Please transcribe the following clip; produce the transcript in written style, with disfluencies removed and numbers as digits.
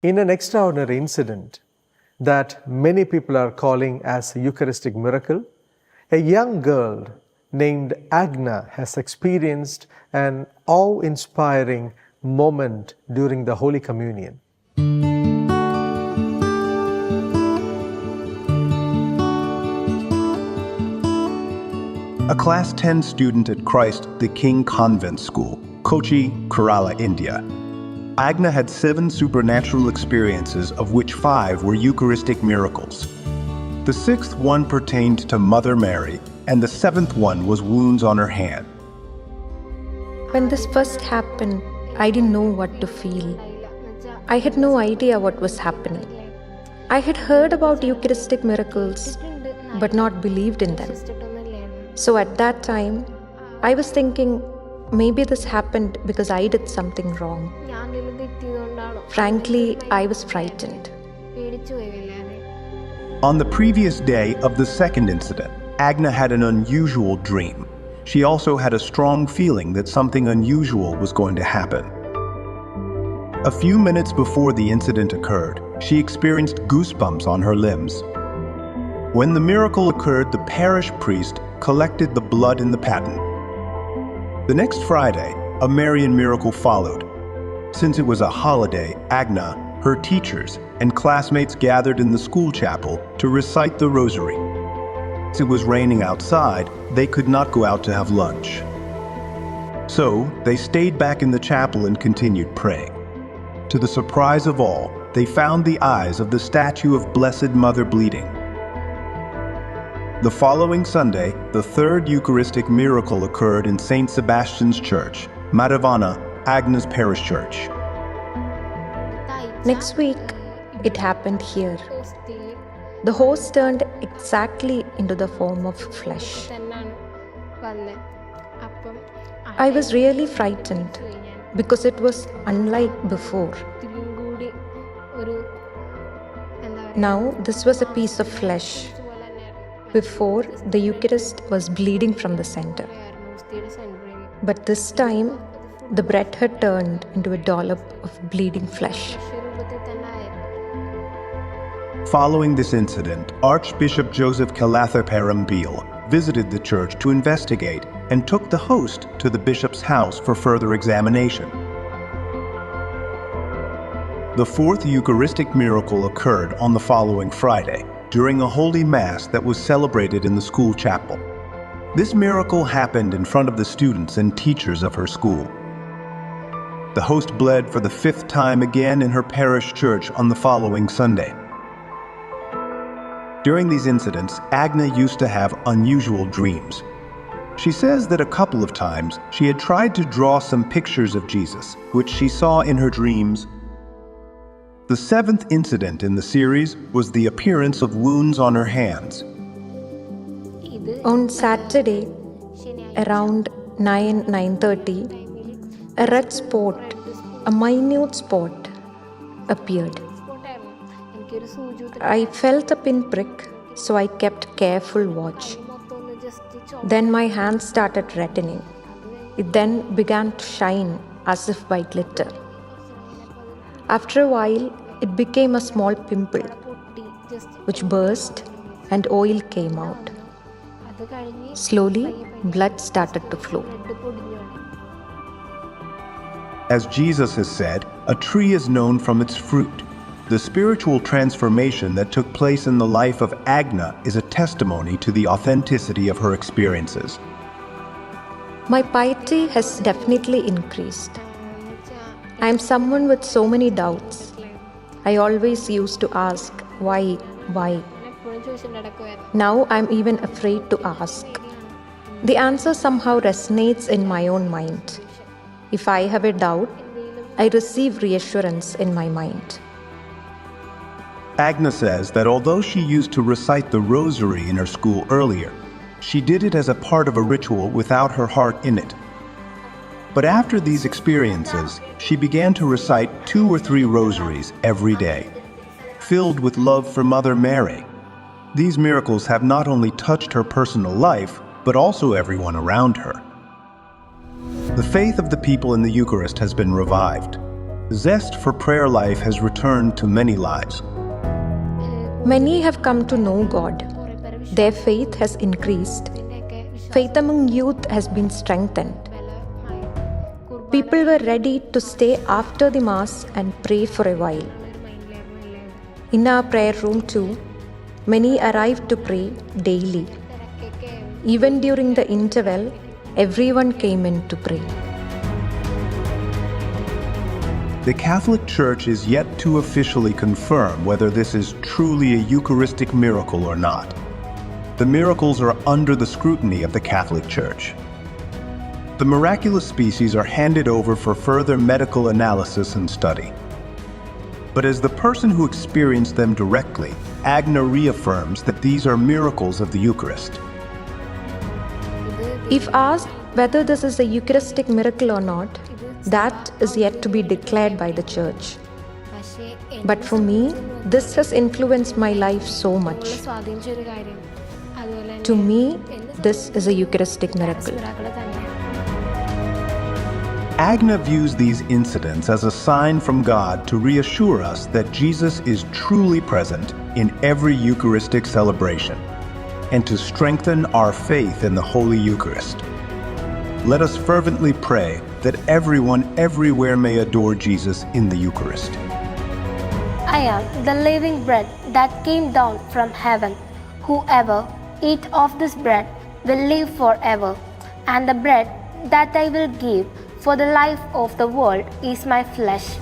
In an extraordinary incident that many people are calling as a Eucharistic miracle, a young girl named Agna has experienced an awe-inspiring moment during the Holy Communion. A Class 10 student at Christ the King Convent School, Kochi, Kerala, India. Agna had 7 supernatural experiences, of which 5 were Eucharistic miracles. The 6th one pertained to Mother Mary, and the 7th one was wounds on her hand. When this first happened, I didn't know what to feel. I had no idea what was happening. I had heard about Eucharistic miracles, but not believed in them. So at that time, I was thinking, maybe this happened because I did something wrong. Frankly, I was frightened. On the previous day of the second incident, Agna had an unusual dream. She also had a strong feeling that something unusual was going to happen. A few minutes before the incident occurred, she experienced goosebumps on her limbs. When the miracle occurred, the parish priest collected the blood in the paten. The next Friday, a Marian miracle followed. Since it was a holiday, Agna, her teachers, and classmates gathered in the school chapel to recite the rosary. As it was raining outside, they could not go out to have lunch. So, they stayed back in the chapel and continued praying. To the surprise of all, they found the eyes of the statue of Blessed Mother bleeding. The following Sunday, the 3rd Eucharistic miracle occurred in St. Sebastian's Church, Madhavana, Agna's parish church. Next week, it happened here. The host turned exactly into the form of flesh. I was really frightened because it was unlike before. Now, this was a piece of flesh. Before, the Eucharist was bleeding from the center. But this time, the bread had turned into a dollop of bleeding flesh. Following this incident, Archbishop Joseph Kalathaparambil visited the church to investigate and took the host to the bishop's house for further examination. The 4th Eucharistic miracle occurred on the following Friday, during a Holy Mass that was celebrated in the school chapel. This miracle happened in front of the students and teachers of her school. The host bled for the 5th time again in her parish church on the following Sunday. During these incidents, Agna used to have unusual dreams. She says that a couple of times she had tried to draw some pictures of Jesus, which she saw in her dreams. The 7th incident in the series was the appearance of wounds on her hands. On Saturday, around 9:30, a red spot, a minute spot, appeared. I felt a pinprick, so I kept careful watch. Then my hand started reddening. It then began to shine as if by glitter. After a while, it became a small pimple, which burst and oil came out. Slowly, blood started to flow. As Jesus has said, a tree is known from its fruit. The spiritual transformation that took place in the life of Agna is a testimony to the authenticity of her experiences. My piety has definitely increased. I am someone with so many doubts. I always used to ask, why? Now I'm even afraid to ask. The answer somehow resonates in my own mind. If I have a doubt, I receive reassurance in my mind. Agna says that although she used to recite the rosary in her school earlier, she did it as a part of a ritual without her heart in it. But after these experiences, she began to recite 2 or 3 rosaries every day, filled with love for Mother Mary. These miracles have not only touched her personal life, but also everyone around her. The faith of the people in the Eucharist has been revived. Zest for prayer life has returned to many lives. Many have come to know God. Their faith has increased. Faith among youth has been strengthened. People were ready to stay after the Mass and pray for a while. In our prayer room too, many arrived to pray daily. Even during the interval, everyone came in to pray. The Catholic Church is yet to officially confirm whether this is truly a Eucharistic miracle or not. The miracles are under the scrutiny of the Catholic Church. The miraculous species are handed over for further medical analysis and study. But as the person who experienced them directly, Agna reaffirms that these are miracles of the Eucharist. If asked whether this is a Eucharistic miracle or not, that is yet to be declared by the Church. But for me, this has influenced my life so much. To me, this is a Eucharistic miracle. Agna views these incidents as a sign from God to reassure us that Jesus is truly present in every Eucharistic celebration and to strengthen our faith in the Holy Eucharist. Let us fervently pray that everyone everywhere may adore Jesus in the Eucharist. I am the living bread that came down from heaven. Whoever eats of this bread will live forever, and the bread that I will give for the life of the world is my flesh.